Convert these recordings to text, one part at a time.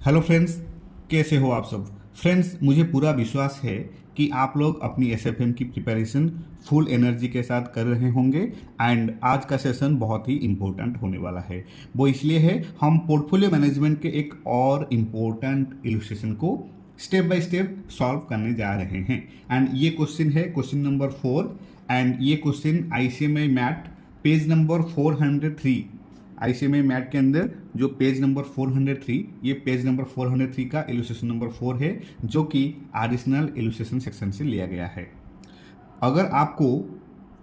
Hello friends, कैसे हो आप सब। फ्रेंड्स, मुझे पूरा विश्वास है कि आप लोग अपनी एसएफएम की प्रिपरेशन फुल एनर्जी के साथ कर रहे होंगे। एंड आज का सेशन बहुत ही इम्पोर्टेंट होने वाला है। वो इसलिए है, हम पोर्टफोलियो मैनेजमेंट के एक और इम्पोर्टेंट इलस्ट्रेशन को स्टेप बाय स्टेप सॉल्व करने जा रहे हैं। एंड ये क्वेश्चन है क्वेश्चन नंबर 4। एंड ये question ICMI math page number 403, ICMI math के अंदर जो पेज नंबर 403, ये पेज नंबर 403 का इलस्ट्रेशन नंबर 4 है, जो कि एडिशनल इलस्ट्रेशन सेक्शन से लिया गया है। अगर आपको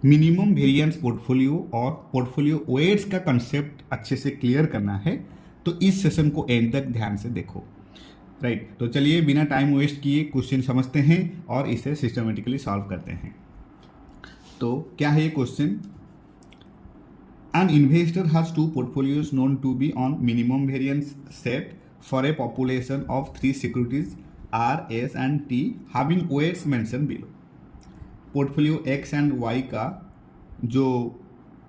मिनिमम वेरिएंस पोर्टफोलियो और पोर्टफोलियो वेट्स का कंसेप्ट अच्छे से क्लियर करना है तो इस सेशन को एंड तक ध्यान से देखो। राइट, तो चलिए बिना टाइम वेस्ट किए क्वेश्चन समझते हैं और इसे सिस्टमेटिकली सॉल्व करते हैं। तो क्या है ये question? An investor has two portfolios known to be on minimum variance set for a population of three securities R, S and T having weights mentioned below. Portfolio X and Y का जो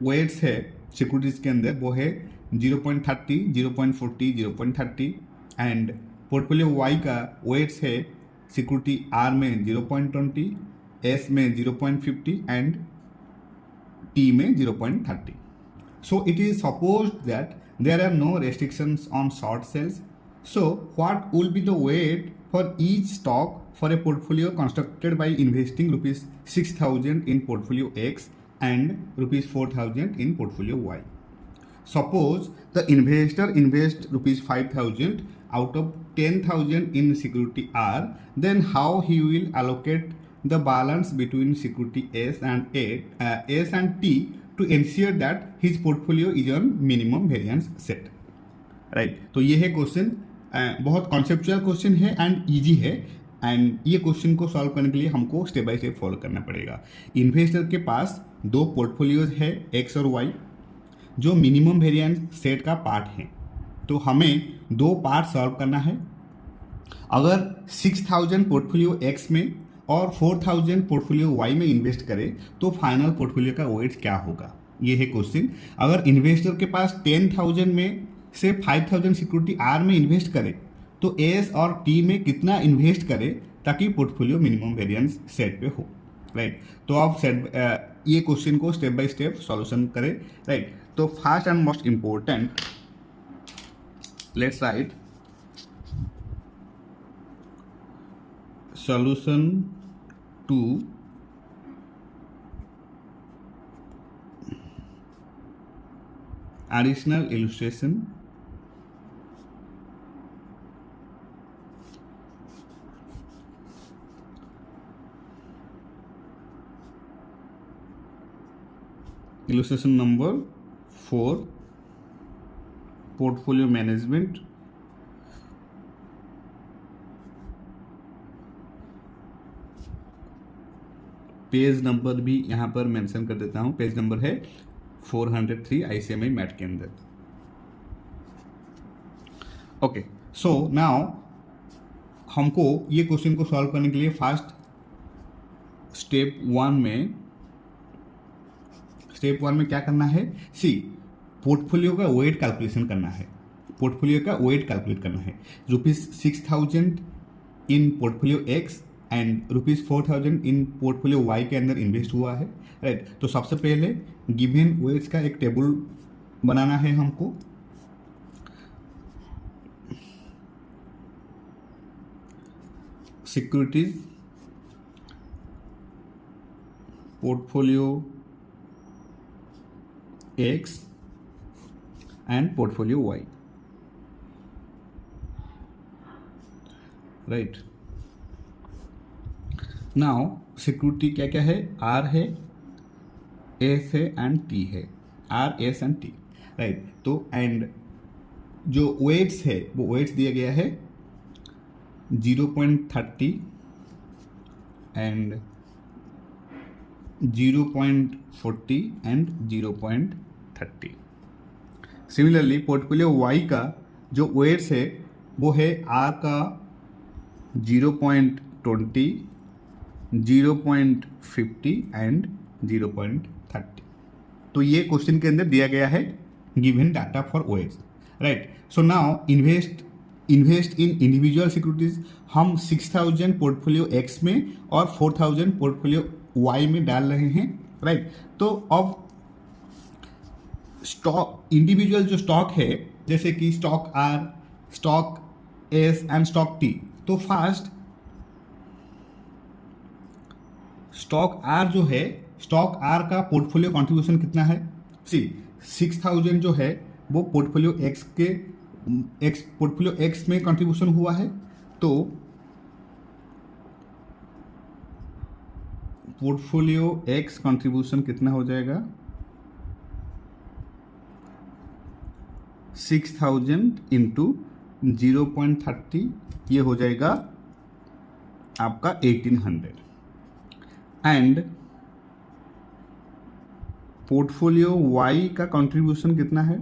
weights है securities के अंदर वो है 0.30, 0.40, 0.30 and portfolio Y का weights है security R में 0.20, S में 0.50 एंड T में 0.30. So it is supposed that there are no restrictions on short sales. So what will be the weight for each stock for a portfolio constructed by investing rupees 6,000 in portfolio X and rupees 4,000 in portfolio Y? Suppose the investor invests rupees 5,000 out of 10,000 in security R, then how he will allocate the balance between security S and T to ensure that his portfolio is on minimum variance set. Right, तो ये है question. बहुत conceptual question है and easy है। And ये question को solve करने के लिए हमको स्टेप बाय स्टेप फॉलो करना पड़ेगा। इन्वेस्टर के पास दो पोर्टफोलियोज है एक्स और वाई, जो मिनिमम वेरिएंस सेट का पार्ट है। तो हमें दो पार्ट सॉल्व करना है। अगर 6,000 पोर्टफोलियो एक्स में और 4,000 पोर्टफोलियो वाई में इन्वेस्ट करें तो फाइनल पोर्टफोलियो का वेट क्या होगा, ये है क्वेश्चन। अगर इन्वेस्टर के पास 10,000 में से 5,000 सिक्योरिटी आर में इन्वेस्ट करे तो एस और टी में कितना इन्वेस्ट करे ताकि पोर्टफोलियो मिनिमम वेरिएंस सेट पे हो। राइट, तो आप ये क्वेश्चन को स्टेप बाय स्टेप सॉल्यूशन करें। राइट, तो first and most important, let's write solution to additional illustration illustration number 4 portfolio management page number भी यहाँ पर मेंशन कर देता हूँ। पेज नंबर है 403 आईसीएमआई मैथ के अंदर। ओके, सो नाउ हमको ये क्वेश्चन को सॉल्व करने के लिए फर्स्ट स्टेप वन में क्या करना है? सी, पोर्टफोलियो का वेट कैलकुलेशन करना है। पोर्टफोलियो का वेट कैलकुलेट करना है। Rupees 6,000 in portfolio X and rupees 4,000 in portfolio Y के अंदर इन्वेस्ट हुआ है। राइट, तो सबसे पहले गिवन वेट्स का एक टेबल बनाना है हमको। Securities portfolio X and portfolio Y. Right, now security क्या क्या है? आर है, एस है एंड टी है। R, S and T. Right, तो एंड जो वेट्स है वो वेट्स दिया गया है 0.30 and 0.40 and 0.30। Similarly portfolio Y का जो वेट्स है वो है आर का 0.20, 0.50 एंड 0.30। तो ये क्वेश्चन के अंदर दिया गया है given data for weights. Right, so now invest invest in individual securities हम 6000 पोर्टफोलियो एक्स में और 4000 पोर्टफोलियो वाई में डाल रहे हैं, राइट। तो अब स्टॉक इंडिविजुअल जो स्टॉक है जैसे कि stock R, stock S and stock T, तो फास्ट स्टॉक आर जो है, स्टॉक आर का पोर्टफोलियो कंट्रीब्यूशन कितना है? सी 6000 जो है वो पोर्टफोलियो एक्स के पोर्टफोलियो एक्स में कंट्रीब्यूशन हुआ है, तो पोर्टफोलियो एक्स कंट्रीब्यूशन कितना हो जाएगा? 6000 इंटू 0.30, ये हो जाएगा आपका 1800। एंड पोर्टफोलियो वाई का कंट्रीब्यूशन कितना है?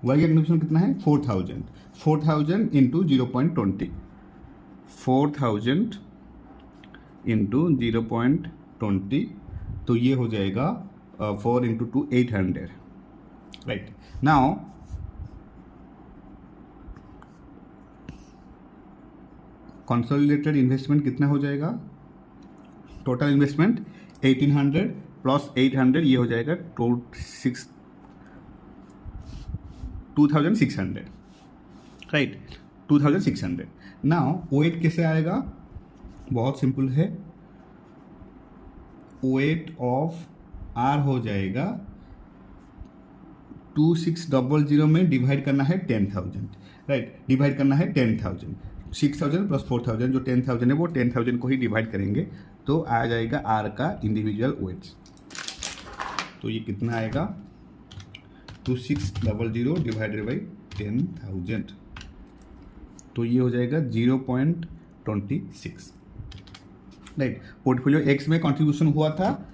वाई का कंट्रीब्यूशन कितना है? 4000 इंटू 0.20, 4000 इंटू 0.20, तो ये हो जाएगा 4 into 2 800, right. Now consolidated investment कितना हो जाएगा? टोटल इन्वेस्टमेंट 1800 प्लस 800, ये हो जाएगा 2600, राइट, 2600। नाउ ओएट कैसे आएगा? बहुत सिंपल है, ओएट ऑफ आर हो जाएगा 2600 में डिवाइड करना है 10,000, राइट, डिवाइड करना है 10,000, 6000 प्लस 4000 जो 10,000 है वो 10,000 को ही डिवाइड करेंगे, तो आ जाएगा आर का इंडिविजुअल वेट्स। तो ये कितना आएगा? 2600 डिवाइडेड बाई 10,000, तो ये हो जाएगा 0.26, राइट। पोर्टफोलियो एक्स में कंट्रीब्यूशन हुआ था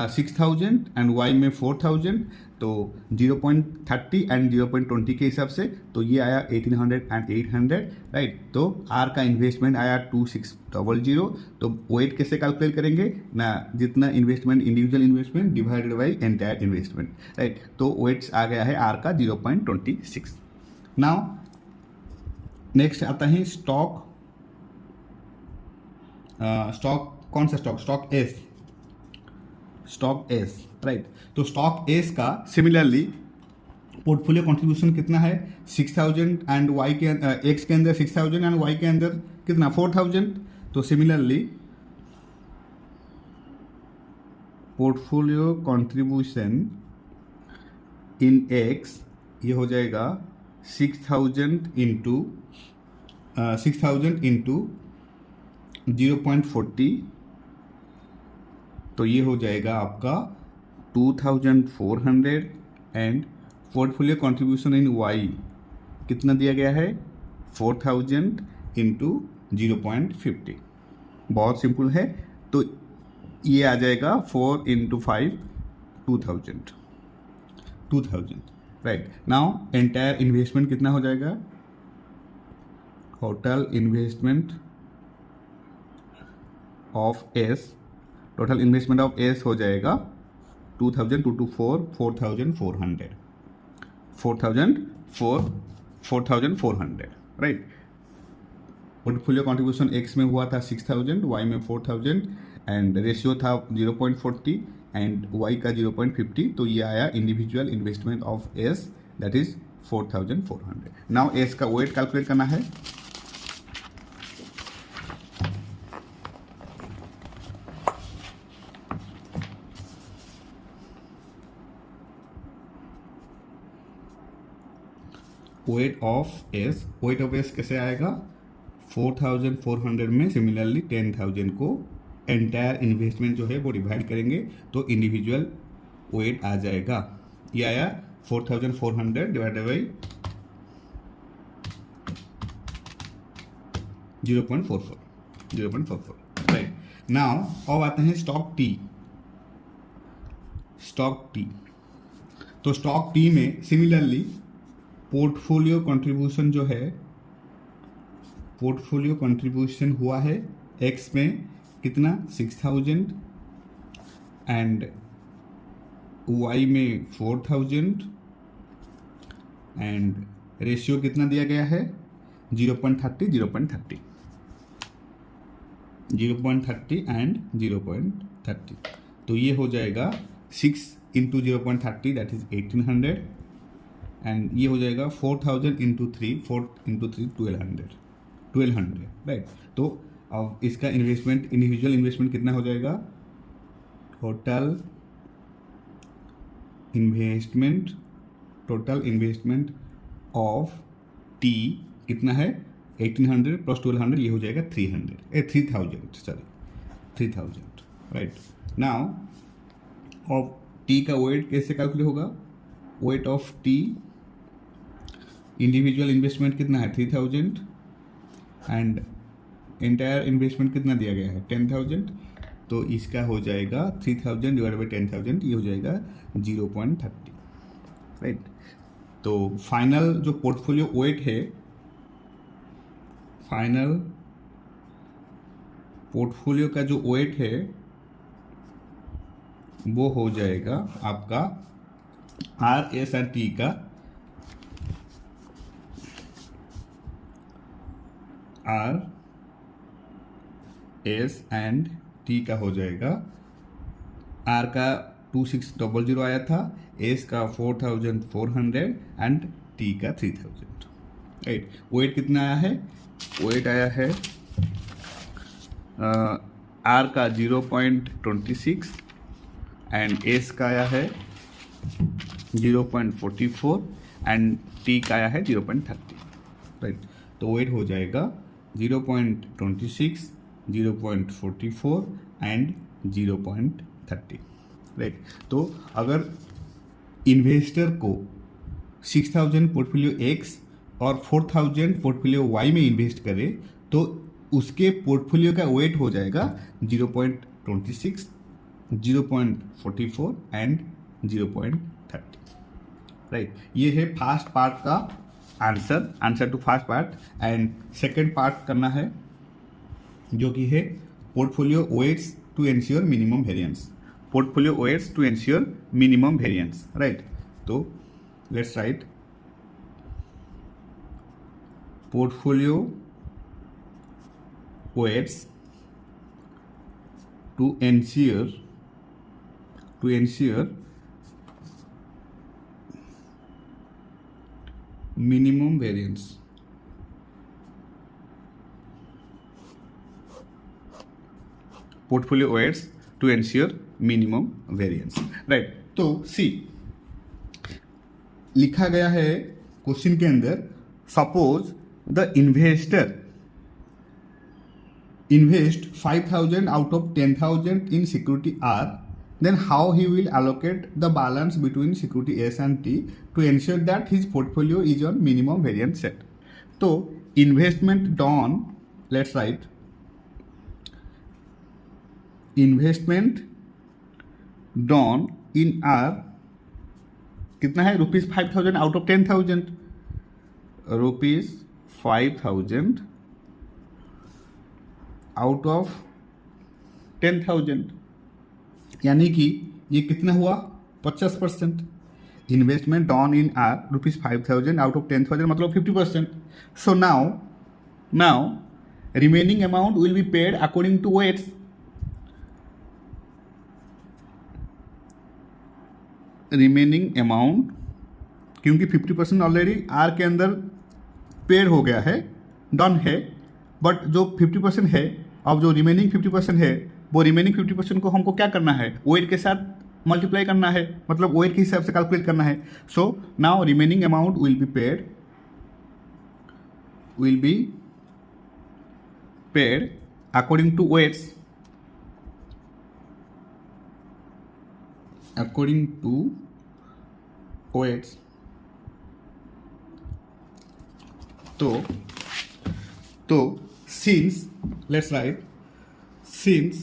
6000 एंड वाई में 4000, तो 0.30 एंड 0.20 के हिसाब से, तो ये आया 1800 एंड 800, राइट। तो आर का इन्वेस्टमेंट आया 2600, तो वेट कैसे कैलकुलेट करेंगे ना? जितना investment individual investment divided by entire investment, right. तो वेट्स आ गया है आर का 0.26। नाउ नेक्स्ट आता है स्टॉक, स्टॉक कौन सा stock? Stock S, stock S, right. तो स्टॉक एस का सिमिलरली पोर्टफोलियो कंट्रीब्यूशन कितना है? 6000 एंड वाई के एक्स के अंदर 6000 एंड वाई के अंदर कितना? 4000। तो सिमिलरली पोर्टफोलियो कंट्रीब्यूशन इन एक्स ये हो जाएगा 6000 इंटू 0.40, तो ये हो जाएगा आपका 2400। And portfolio contribution in Y कितना दिया गया है? 4000 इंटू 0.50, बहुत सिंपल है, तो ये आ जाएगा 4 into 5 2000, right. Now entire investment कितना हो जाएगा? Total investment of S, total investment of S हो जाएगा 2000 2 to 4 4400, 4400, right. Portfolio contribution x में हुआ था 6000, वाई में 4000 एंड रेशियो था 0.40 एंड वाई का 0.50, तो ये आया individual investment of S, that is 4400। Now S का वेट कैलकुलेट करना है। Weight of S, weight of S कैसे आएगा? 4400 में सिमिलरली 10,000 को एंटायर इन्वेस्टमेंट जो है वो डिवाइड करेंगे, तो इंडिविजुअल वेट आ जाएगा। ये आया 4400 डिवाइडेड बाई 0.44, राइट। नाउ अब आते हैं स्टॉक टी। तो स्टॉक टी में सिमिलरली पोर्टफोलियो कंट्रीब्यूशन जो है, पोर्टफोलियो कंट्रीब्यूशन हुआ है एक्स में कितना? 6000 एंड वाई में 4000 एंड रेशियो कितना दिया गया है 0.30 0.30 एंड 0.30। तो ये हो जाएगा 6 इंटू 0.30 दैट इज 1800 एंड ये हो जाएगा 4000 इंटू 3 1200 राइट। तो अब इसका इन्वेस्टमेंट इंडिविजुअल इन्वेस्टमेंट कितना हो जाएगा टोटल इन्वेस्टमेंट ऑफ टी कितना है 1800 प्लस 1200 ये हो जाएगा 3000 राइट। नाउ ऑफ टी का वेट कैसे कैलकुलेट होगा wait of T individual investment कितना है 3000 एंड एंटायर इन्वेस्टमेंट कितना दिया गया है 10,000। तो इसका हो जाएगा 3000 डिवाइड बाई 10,000 ये हो जाएगा 0.30 राइट। तो फाइनल जो पोर्टफोलियो वेट है फाइनल पोर्टफोलियो का जो वेट है वो हो जाएगा आपका RS&T का RS&T का हो जाएगा R का 2600 आया था S का 4400 एंड T का 3000 राइट। वेट कितना आया है वेट आया है R का 0.26 एंड S का आया है 0.44 एंड T का आया है 0.30 राइट। तो वेट हो जाएगा 0.26 0.44 एंड 0.30 राइट। तो अगर इन्वेस्टर को 6000 पोर्टफोलियो X और 4000 पोर्टफोलियो Y में इन्वेस्ट करे तो उसके पोर्टफोलियो का वेट हो जाएगा 0.26 0.44 एंड 0.30 राइट। ये है फर्स्ट पार्ट का answer to first part and second part करना है जो कि है portfolio weights to ensure minimum variance right. तो let's write portfolio weights to ensure minimum variance portfolio weights to ensure minimum variance right। तो सी लिखा गया है क्वेश्चन के अंदर suppose the investor invest 5000 out of 10,000 in security R, then how he will allocate the balance between security S and T to ensure that his portfolio is on minimum variance set। तो investment done, let's write investment done in R कितना है ₹5,000 out of 10,000 ₹5,000 out of 10,000 यानी कि ये कितना हुआ 50%। Investment done in R ₹5,000 out of 10,000 मतलब 50%। So now remaining amount will be paid according to weights. Remaining amount क्योंकि 50% ऑलरेडी आर के अंदर पेड हो गया है डन है, बट जो 50% है अब जो रिमेनिंग 50% है वो रिमेनिंग 50% को हमको क्या करना है वेट के साथ मल्टीप्लाई करना है, मतलब वेट के हिसाब से कैलकुलेट करना है। So now remaining amount will be paid according to weights तो since let's write since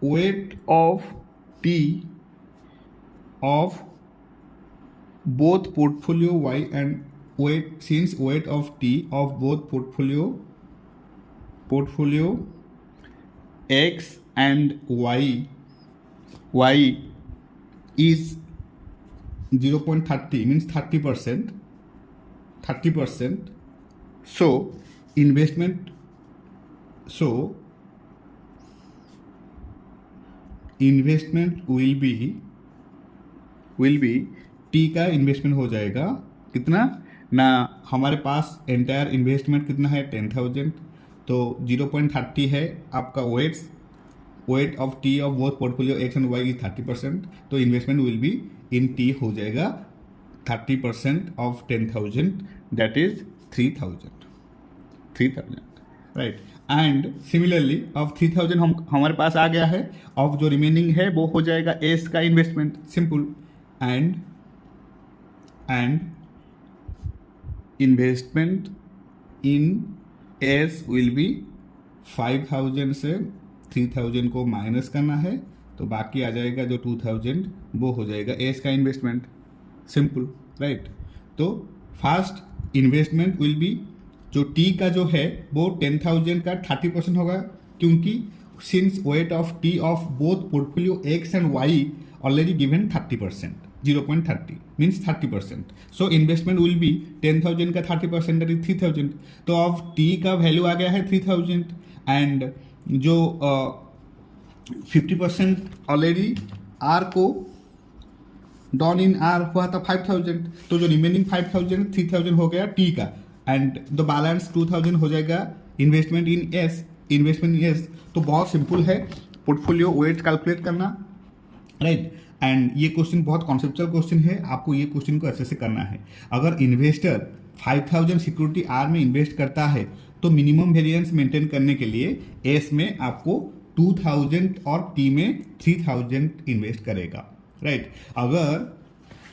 weight of T of both portfolio Y and weight of T of both portfolio X and Y is 0.30 means 30%. 30%. So investment will be T का investment हो जाएगा कितना ना, हमारे पास entire investment कितना है 10,000, तो 0.30 है आपका weight of T of both portfolio X and Y is 30%, तो investment will be in T हो जाएगा 30% of 10,000, that is 3,000, right. And similarly of 3,000 हमारे पास आ गया है, ऑफ जो रिमेनिंग है वो हो जाएगा एस का investment, simple. And investment in S will be 5,000 से 3,000 को माइनस करना है, तो बाकी आ जाएगा जो 2,000 वो हो जाएगा एस का इन्वेस्टमेंट, सिंपल, राइट। तो फर्स्ट इन्वेस्टमेंट विल बी, जो टी का जो है वो 10,000 का 30% होगा, क्योंकि since weight of T of both portfolio X and Y already given 30%, 0.30 means 30%. So investment will be 10,000 का 30% that is 3,000. तो अब T का वैल्यू आ गया है 3,000 एंड जो 50% ऑलरेडी R को डॉन इन R हुआ था 5,000, तो जो रिमेनिंग 5,000 3,000 हो गया T का, एंड द बैलेंस 2,000 हो जाएगा इन्वेस्टमेंट इन एस। तो बहुत सिंपल है पोर्टफोलियो वेट कैलकुलेट करना, राइट। एंड ये क्वेश्चन बहुत कॉन्सेप्चुअल क्वेश्चन है, आपको ये क्वेश्चन को अच्छे से करना है। अगर इन्वेस्टर 5,000 सिक्योरिटी आर में इन्वेस्ट करता है तो मिनिमम वेरिएंस मेंटेन करने के लिए एस में आपको 2,000 और टी में 3,000 इन्वेस्ट करेगा, राइट।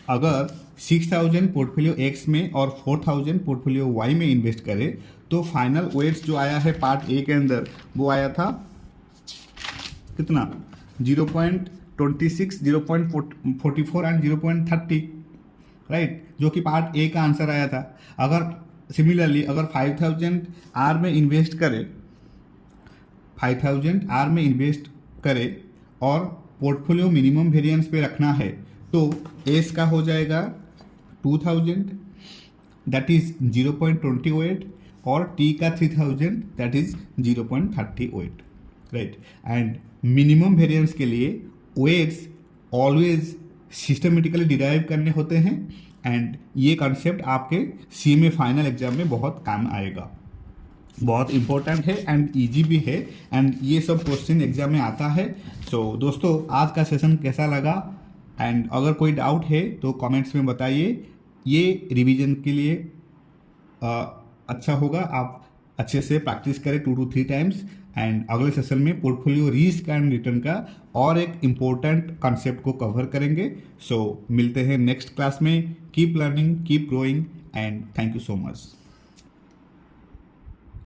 अगर 6,000 पोर्टफोलियो एक्स में और 4,000 पोर्टफोलियो वाई में इन्वेस्ट करे तो फाइनल वेट्स जो आया है पार्ट ए के अंदर वो आया था कितना 0.26, 0.44 एंड 0.30, राइट, जो कि पार्ट ए का आंसर आया था। अगर सिमिलरली अगर 5,000 आर में इन्वेस्ट करे, 5,000 आर में इन्वेस्ट करे और पोर्टफोलियो मिनिमम वेरिएंस पे रखना है तो एस का हो जाएगा 2,000 दैट इज 0.28 और टी का 3,000 that is 0.38, right. And minimum variance के लिए वेट्स ऑलवेज सिस्टमेटिकली डिराइव करने होते हैं एंड ये कॉन्सेप्ट आपके सीएमए फाइनल एग्जाम में बहुत काम आएगा, बहुत इंपॉर्टेंट है एंड इजी भी है एंड ये सब क्वेश्चन एग्जाम में आता है। सो दोस्तों आज का सेशन कैसा लगा एंड अगर कोई डाउट है तो कमेंट्स में बताइए, ये रिवीजन के लिए अच्छा होगा, आप अच्छे से प्रैक्टिस करें 2 to 3 टाइम्स एंड अगले सेशन में पोर्टफोलियो रिस्क एंड रिटर्न का और एक इम्पोर्टेंट कॉन्सेप्ट को कवर करेंगे। सो मिलते हैं नेक्स्ट क्लास में। Keep learning, keep growing and thank you so much.